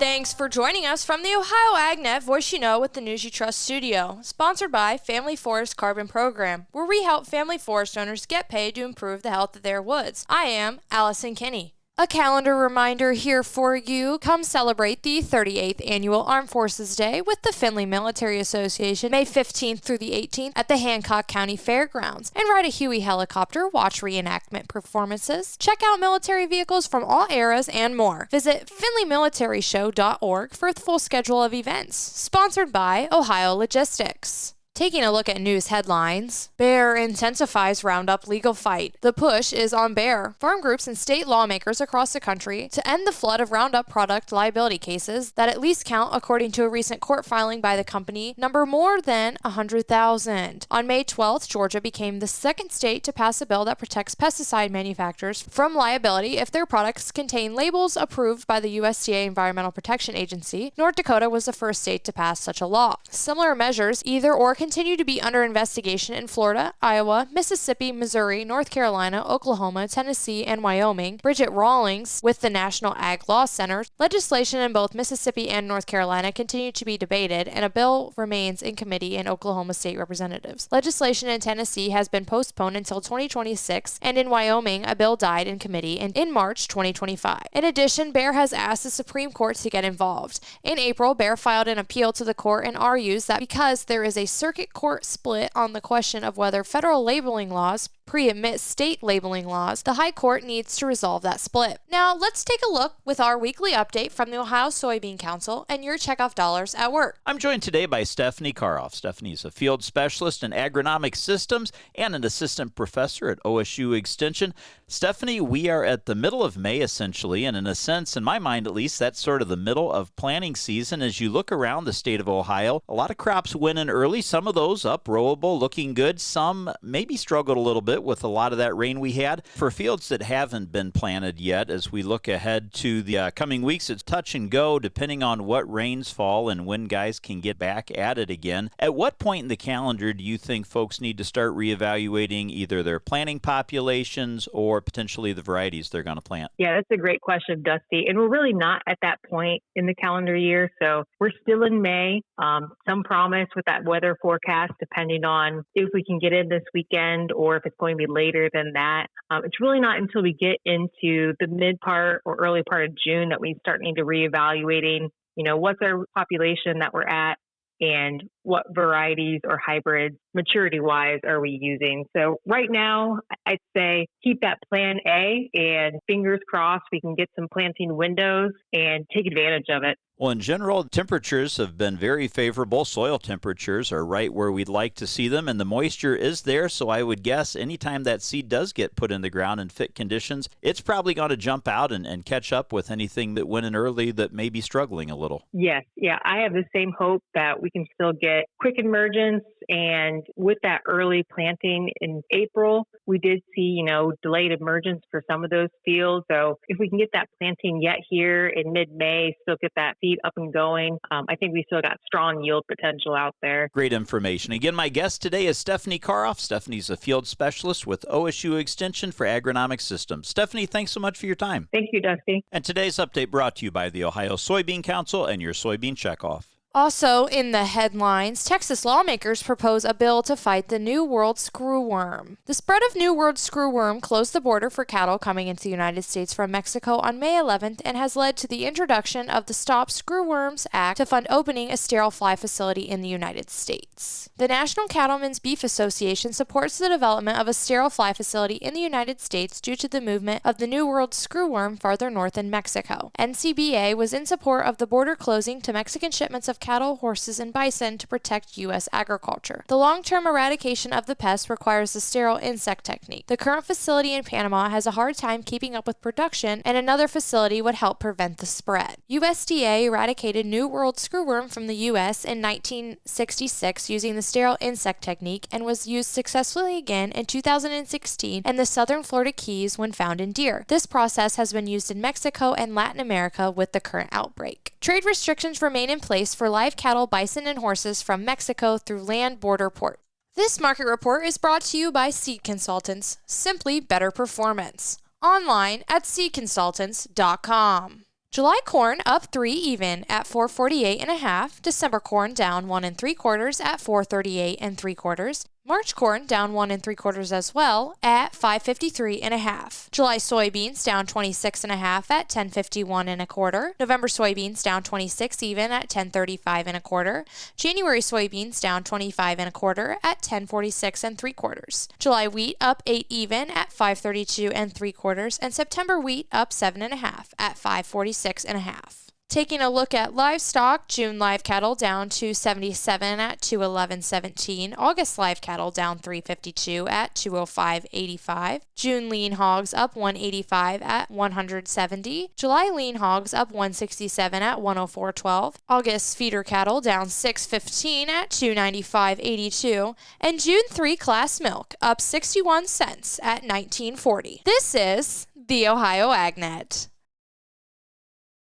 Thanks for joining us from the Ohio AgNet Voice You Know with the News You Trust studio, sponsored by Family Forest Carbon Program, where we help family forest owners get paid to improve the health of their woods. I am Allison Kinney. A calendar reminder here for you. Come celebrate the 38th Annual Armed Forces Day with the Findlay Military Association, May 15th through the 18th at the Hancock County Fairgrounds, and ride a Huey helicopter, watch reenactment performances, check out military vehicles from all eras, and more. Visit FindlayMilitaryShow.org for a full schedule of events. Sponsored by Ohio Logistics. Taking a look at news headlines, Bayer intensifies Roundup legal fight. The push is on Bayer. Farm groups and state lawmakers across the country to end the flood of Roundup product liability cases that at least count, according to a recent court filing by the company, number more than 100,000. On May 12th, Georgia became the second state to pass a bill that protects pesticide manufacturers from liability if their products contain labels approved by the USDA Environmental Protection Agency. North Dakota was the first state to pass such a law. Similar measures either or continue to be under investigation in Florida, Iowa, Mississippi, Missouri, North Carolina, Oklahoma, Tennessee, and Wyoming. Bridget Rawlings with the National Ag Law Center. Legislation in both Mississippi and North Carolina continue to be debated, and a bill remains in committee in Oklahoma State Representatives. Legislation in Tennessee has been postponed until 2026, and in Wyoming, a bill died in committee in March 2025. In addition, Bayer has asked the Supreme Court to get involved. In April, Bayer filed an appeal to the court and argues that because there is a circuit court split on the question of whether federal labeling laws pre-admit state labeling laws, the High Court needs to resolve that split. Now, let's take a look with our weekly update from the Ohio Soybean Council and your checkoff dollars at work. I'm joined today by Stephanie Karoff. Stephanie is a field specialist in agronomic systems and an assistant professor at OSU Extension. Stephanie, we are at the middle of May, essentially, and in a sense, in my mind at least, that's sort of the middle of planting season. As you look around the state of Ohio, a lot of crops went in early, some of those uprowable, looking good, some maybe struggled a little bit with a lot of that rain we had. For fields that haven't been planted yet, as we look ahead to the coming weeks, it's touch and go depending on what rains fall and when guys can get back at it again. At what point in the calendar do you think folks need to start reevaluating either their planting populations or potentially the varieties they're going to plant? Yeah, that's a great question, Dusty. And we're really not at that point in the calendar year. So we're still in May. Some promise with that weather forecast, depending on if we can get in this weekend or if it's going to be later than that. It's really not until we get into the mid part or early part of June that we start needing to reevaluating, what's our population that we're at and what varieties or hybrids maturity-wise are we using. So right now, I'd say keep that plan A and fingers crossed we can get some planting windows and take advantage of it. Well, in general, temperatures have been very favorable. Soil temperatures are right where we'd like to see them, and the moisture is there. So I would guess anytime that seed does get put in the ground in fit conditions, it's probably going to jump out and catch up with anything that went in early that may be struggling a little. Yes. Yeah. I have the same hope that we can still get quick emergence. And with that early planting in April, we did see, delayed emergence for some of those fields. So if we can get that planting yet here in mid-May, still get that seed up and going, I think we still got strong yield potential out there. Great information. Again, my guest today is Stephanie Karoff. Stephanie's a field specialist with OSU Extension for Agronomic Systems. Stephanie, thanks so much for your time. Thank you, Dusty. And today's update brought to you by the Ohio Soybean Council and your soybean checkoff. Also in the headlines, Texas lawmakers propose a bill to fight the New World screwworm. The spread of New World screwworm closed the border for cattle coming into the United States from Mexico on May 11th and has led to the introduction of the Stop Screwworms Act to fund opening a sterile fly facility in the United States. The National Cattlemen's Beef Association supports the development of a sterile fly facility in the United States due to the movement of the New World screwworm farther north in Mexico. NCBA was in support of the border closing to Mexican shipments of cattle, horses, and bison to protect U.S. agriculture. The long-term eradication of the pest requires the sterile insect technique. The current facility in Panama has a hard time keeping up with production, and another facility would help prevent the spread. USDA eradicated New World screwworm from the U.S. in 1966 using the sterile insect technique and was used successfully again in 2016 in the southern Florida Keys when found in deer. This process has been used in Mexico and Latin America with the current outbreak. Trade restrictions remain in place for live cattle, bison, and horses from Mexico through land border ports. This market report is brought to you by Seed Consultants, simply better performance. Online at seedconsultants.com. July corn up 3 even at 448.5. December corn down 1 3/4 at 438 3/4. March corn down 1 3/4 as well at 553.5. July soybeans down 26.5 at 1051 1/4. November soybeans down 26 even at 1035 1/4. January soybeans down 25 1/4 at 1046 3/4. July wheat up 8 even at 532 3/4, and September wheat up 7.5 at 546 1/2. Taking a look at livestock, June live cattle down 277 at 211.17. August live cattle down 352 at 205.85. June lean hogs up 185 at 170. July lean hogs up 167 at 104.12. August feeder cattle down 615 at 295.82. And June 3 class milk up 61 cents at 19.40. This is the Ohio AgNet.